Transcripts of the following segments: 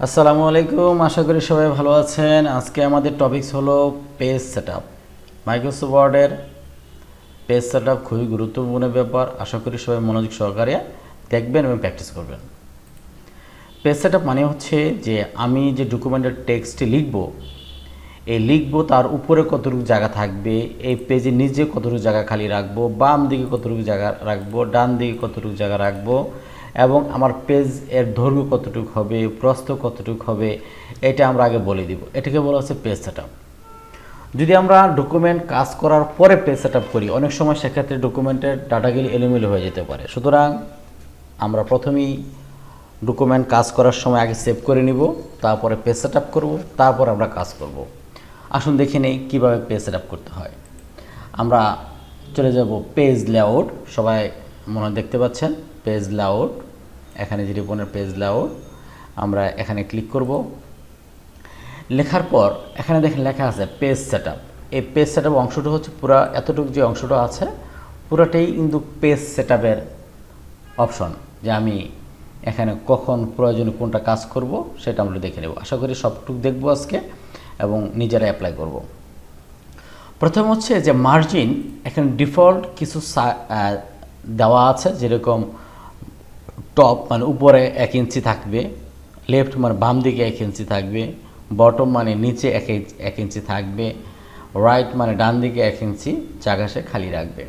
আসসালামু আলাইকুম, আশা করি সবাই ভালো আছেন। আজকে আমাদের টপিকস হলো পেজ সেটআপ। মাইক্রোসফট ওয়ার্ডের পেজ সেটআপ খুবই গুরুত্বপূর্ণ ব্যাপার। আশা করি সবাই মনোযোগ সহকারে দেখবেন এবং প্র্যাকটিস করবেন। পেজ সেটআপ মানে হচ্ছে যে আমি যে ডকুমেন্টের টেক্সটটি লিখব, তার উপরে কতটুকু জায়গা থাকবে, এই পেজের নিচে কতটুকু জায়গা খালি রাখবো, বাম দিকে কতটুকু জায়গা রাখবো, ডান দিকে কতটুকু জায়গা রাখবো, এবং আমার পেজ এর দৈর্ঘ্য কতটুকু হবে, প্রস্থ কতটুকু হবে, এটা আমরা আগে বলে দিব। এটাকে বলা হচ্ছে পেজ সেটআপ। যদি আমরা ডকুমেন্ট কাজ করার পরে পেজ সেটআপ করি, অনেক সময় সেক্ষেত্রে ডকুমেন্টের ডাটাগুলি এলোমেলো হয়ে যেতে পারে। সুতরাং আমরা প্রথমেই ডকুমেন্ট কাজ করার সময় আগে সেভ করে নিব, তারপরে পেজ সেটআপ করব, তারপর আমরা কাজ করব। আসুন দেখে নেই কীভাবে পেজ সেটআপ করতে হয়। আমরা চলে যাব পেজ লেআউট। সবাই মনে হয় দেখতে পাচ্ছেন পেজ লেআউট। এখানে যে রিবনের পেজ লেআউট, আমরা এখানে ক্লিক করব। লেখার পর এখানে দেখেন লেখা আছে পেজ সেটআপ। এই পেজ সেটআপ অংশটা হচ্ছে পুরো এতটুকু যে অংশটা আছে পুরোটাই কিন্তু পেজ সেটআপের অপশন, যে আমি এখানে কখন প্রয়োজনে কোনটা কাজ করব সেটা আমরা দেখে নেব। আশা করি সবটুকু দেখব আজকে এবং নিজেরা অ্যাপ্লাই করব। প্রথম হচ্ছে যে মার্জিন, এখানে ডিফল্ট কিছু দেওয়া আছে, যেরকম টপ মানে উপরে 1 ইঞ্চি থাকবে, লেফট মানে বাম দিকে 1 ইঞ্চি থাকবে, বটম মানে নিচে 1 ইঞ্চি থাকবে, রাইট মানে ডান দিকে 1 ইঞ্চি জায়গা সে খালি রাখবে।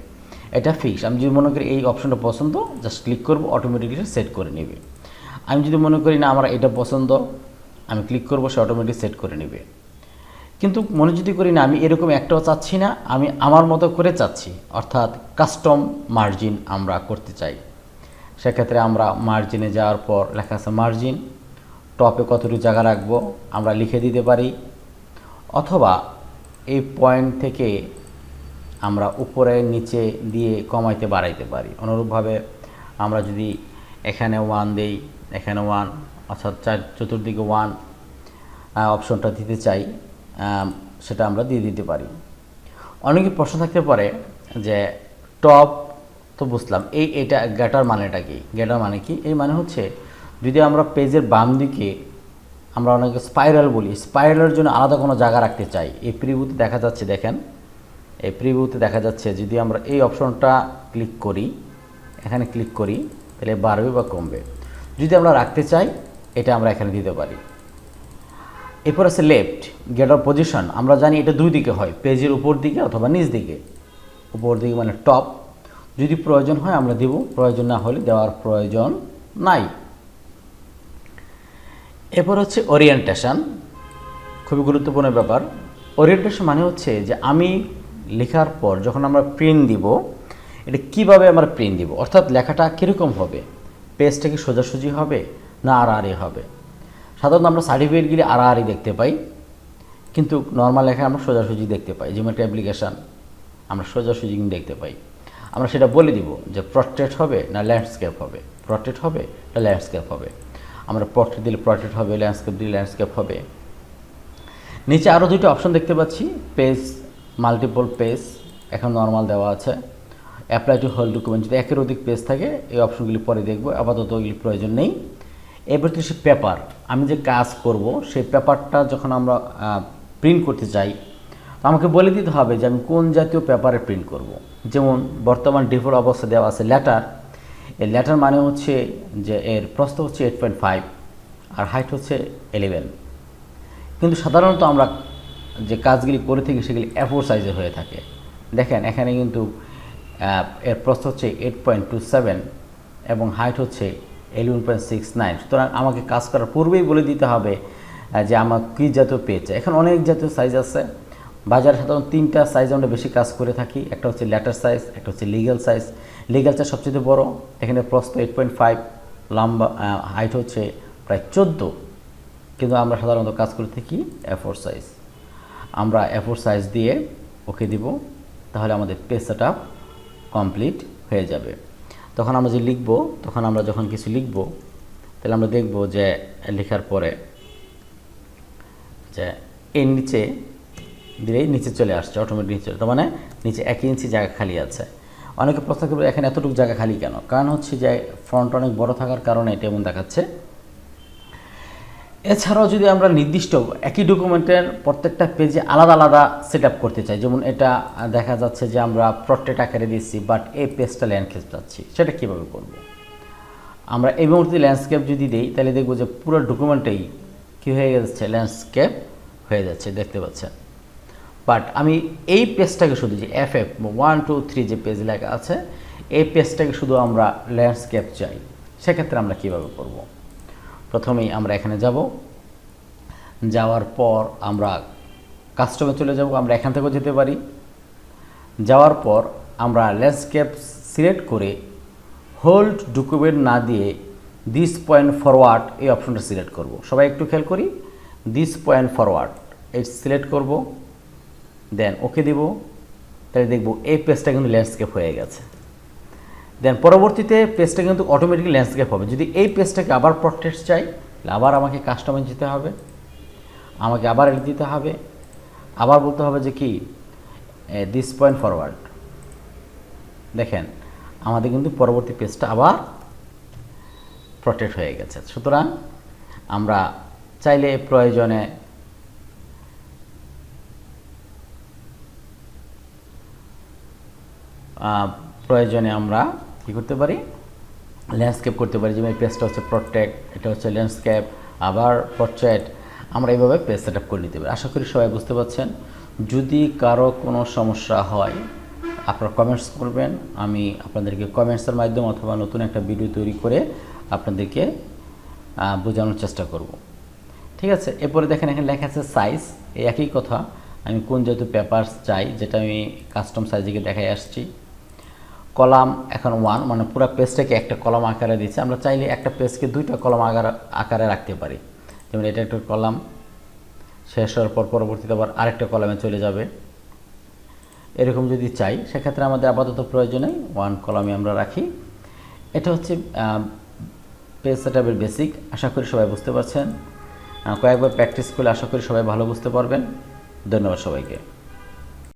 এটা ফিক্স। আমি যদি মনে করি এই অপশনটা পছন্দ, জাস্ট ক্লিক করব, অটোমেটিকলি সেট করে নেবে। আমি যদি মনে করি না আমার এটা পছন্দ, আমি ক্লিক করব, সে অটোমেটিক সেট করে নেবে। কিন্তু মনে যদি করি না আমি এরকম একটাও চাচ্ছি না, আমি আমার মতো করে চাচ্ছি, অর্থাৎ কাস্টম মার্জিন আমরা করতে চাই, সেক্ষেত্রে আমরা মার্জিনে যাওয়ার পর লেখা আছে মার্জিন, টপে কতটুকু জায়গা রাখবো আমরা লিখে দিতে পারি, অথবা এই পয়েন্ট থেকে আমরা উপরে নিচে দিয়ে কমাইতে বাড়াইতে পারি। অনুরূপভাবে আমরা যদি এখানে 1 দেই, এখানে 1, অর্থাৎ চতুর্দিকে 1 অপশনটা দিতে চাই, সেটা আমরা দিয়ে দিতে পারি। অনেকে প্রশ্ন থাকতে পারে যে টপ তো বুঝলাম, এটা গ্যাটার মানেটা কি? গ্যাটার মানে কি? এই মানে হচ্ছে যদি আমরা পেজের বাম দিকে আমরা অনেকে স্পাইরাল বলি, স্পাইরালের জন্য আলাদা কোনো জায়গা রাখতে চাই, এই প্রিভিউতে দেখা যাচ্ছে, দেখেন এই প্রিভিউতে দেখা যাচ্ছে, যদি আমরা এই অপশনটা ক্লিক করি, এখানে ক্লিক করি, তাহলে বাড়বে বা কমবে। যদি আমরা রাখতে চাই, এটা আমরা এখানে দিতে পারি। এরপর আছে লেফট, গেটার পজিশন। আমরা জানি এটা দুই দিকে হয়, পেজের উপর দিকে অথবা নিচ দিকে। উপর দিকে মানে টপ, যদি প্রয়োজন হয় আমরা দেব, প্রয়োজন না হলে দেওয়ার প্রয়োজন নাই। এরপর হচ্ছে ওরিয়েন্টেশন, খুবই গুরুত্বপূর্ণ ব্যাপার। ওরিয়েন্টেশন মানে হচ্ছে যে আমি লেখার পর যখন আমরা প্রিন্ট দিব, এটা কিভাবে আমরা প্রিন্ট দিব, অর্থাৎ লেখাটা কীরকম হবে, পেজটা কি সোজাসুজি হবে না আড়াআড়ি হবে। সাধারণত আমরা সার্টিফিকেটগুলি আড়াআড়ি দেখতে পাই, কিন্তু নর্মাল লেখা আমরা সোজাসুজি দেখতে পাই। যেমন একটা অ্যাপ্লিকেশান আমরা সোজাসুজি দেখতে পাই। আমরা সেটা বলে দিব যে পোর্ট্রেট হবে না ল্যান্ডস্কেপ হবে, পোর্ট্রেট হবে না ল্যান্ডস্কেপ হবে। আমরা পোর্ট্রেট দিলে পোর্ট্রেট হবে, ল্যান্ডস্কেপ দিলে ল্যান্ডস্কেপ হবে। নিচে আরও দুটো অপশন দেখতে পাচ্ছি, পেজ মাল্টিপল পেজ, এখন নর্মাল দেওয়া আছে। অ্যাপ্লাই টু হোল ডকুমেন্ট, যদি একের অধিক পেজ থাকে এই অপশনগুলি পরে দেখব, আপাতত ওইগুলি প্রয়োজন নেই। এরপর হচ্ছে পেপার, আমি যে কাজ করব সেই পেপারটা যখন আমরা প্রিন্ট করতে চাই, তো আমাকে বলে দিতে হবে যে আমি কোন জাতীয় পেপারে প্রিন্ট করব। যেমন বর্তমান ডিফল্ট অবস্থা দেওয়া আছে লেটার। এই লেটার মানে হচ্ছে যে এর প্রস্থ হচ্ছে 8.5 আর হাইট হচ্ছে 11। কিন্তু সাধারণত আমরা যে কাজগুলি করে থাকি সেগুলি A4 সাইজের হয়ে থাকে। দেখেন এখানে কিন্তু এর প্রস্থ হচ্ছে 8.27 এবং হাইট হচ্ছে 11.69। সুতরাং আমাকে কাজ করার পূর্বেই বলে দিতে হবে যে আমার কী জাতীয় পেজ চাই। এখন অনেক জাতীয় সাইজ আছে বাজারে, সাধারণত 3টা সাইজ আমরা বেশি কাজ করে থাকি। একটা হচ্ছে লেটার সাইজ, একটা হচ্ছে লিগ্যাল সাইজ। লিগ্যাল সাইজ সবচেয়ে বড়, এখানে প্রস্থ 8.5, লম্বা হাইট হচ্ছে প্রায় 14, কিন্তু আমরা সাধারণত কাজ করে থাকি A4 সাইজ। আমরা A4 সাইজ দিয়ে ওকে দিব, তাহলে আমাদের পেজ সেটআপ কমপ্লিট হয়ে যাবে। তখন আমরা যে লিখব, তখন আমরা যখন কিছু লিখব, তাহলে আমরা দেখব যে লেখার পরে যে এর নিচে দিলেই নিচে চলে আসছে, অটোমেটিক নিচে, তার মানে নিচে 1 ইঞ্চি জায়গা খালি আছে। অনেকে প্রশ্ন করবে এখানে এতটুকু জায়গা খালি কেন? কারণ হচ্ছে যে ফন্ট অনেক বড় থাকার কারণে এটা এমন দেখাচ্ছে। এছাড়াও যদি আমরা নির্দিষ্ট একই ডকুমেন্টের প্রত্যেকটা পেজে আলাদা আলাদা সেট আপ করতে চাই, যেমন এটা দেখা যাচ্ছে যে আমরা প্রটেক্ট আকারে দিচ্ছি বাট এই পেজটা ল্যান্ডস্কেপ চাচ্ছি, সেটা কীভাবে করব? আমরা এই মুহূর্তে ল্যান্ডস্কেপ যদি দিই তাহলে দেখব যে পুরো ডকুমেন্টেই কী হয়ে যাচ্ছে, ল্যান্ডস্কেপ হয়ে যাচ্ছে, দেখতে পাচ্ছেন। বাট আমি এই পেজটাকে শুধু যে FF 1 2 3 যে পেজ লেখা আছে এই পেজটাকে শুধু আমরা ল্যান্ডস্কেপ চাই, সেক্ষেত্রে আমরা কীভাবে করব? প্রথমেই আমরা এখানে যাব, যাওয়ার পর আমরা কাস্টমে চলে যাব, আমরা এখান থেকেও যেতে পারি। যাওয়ার পর আমরা ল্যান্ডস্কেপ সিলেক্ট করে হোল্ড ডকুমেন্ট না দিয়ে দিস পয়েন্ট ফরওয়ার্ড এই অপশনটা সিলেক্ট করব। সবাই একটু খেয়াল করি, দিস পয়েন্ট ফরওয়ার্ড এই সিলেক্ট করব, দেন ওকে দিব। তাহলে দেখব এই পেজটা কিন্তু ল্যান্ডস্কেপ হয়ে গেছে। দেন পরবর্তীতে পেজটা কিন্তু অটোমেটিক ল্যান্ডস্কেপ হবে। যদি এই পেজটাকে আবার প্রটেক্ট চাই তাহলে আবার আমাকে কাস্টমাইজ দিতে হবে, আমাকে আবার এডিট দিতে হবে, আবার বলতে হবে যে কি দিস পয়েন্ট ফরওয়ার্ড। দেখেন আমাদের কিন্তু পরবর্তী পেজটা আবার প্রটেক্ট হয়ে গেছে। সুতরাং আমরা চাইলে প্রয়োজনে আমরা কী করতে পারি, ল্যান্ডস্কেপ করতে পারি। যেমন এই পেজটা হচ্ছে প্রটেক্ট, এটা হচ্ছে ল্যান্ডস্কেপ, আবার পোর্ট্রেট, আমরা এইভাবে পেজ সেট আপ করে নিতে পারি। আশা করি সবাই বুঝতে পারছেন। যদি কারো কোনো সমস্যা হয় আপনারা কমেন্টস করবেন, আমি আপনাদেরকে কমেন্টসের মাধ্যমে অথবা নতুন একটা ভিডিও তৈরি করে আপনাদেরকে বোঝানোর চেষ্টা করব। ঠিক আছে, এরপরে দেখেন এখানে লেখা আছে সাইজ, এই একই কথা। আমি কোন যেহেতু পেপারস চাই, যেটা আমি কাস্টম সাইজে দেখাই আসছি। কলাম এখন 1, মানে পুরো পেজটাকে একটা কলাম আকারে দিচ্ছে। আমরা চাইলে একটা পেজকে দুইটা কলাম আকারে রাখতে পারি। যেমন এটা একটা কলাম, শেষ হওয়ার পর পরবর্তীতে আবার আরেকটা কলামে চলে যাবে। এরকম যদি চাই সেক্ষেত্রে আমাদের আপাতত প্রয়োজনে 1 কলামে আমরা রাখি। এটা হচ্ছে পেজ সেটআপের বেসিক। আশা করি সবাই বুঝতে পারছেন। কয়েকবার প্র্যাকটিস করলে আশা করি সবাই ভালো বুঝতে পারবেন। ধন্যবাদ সবাইকে।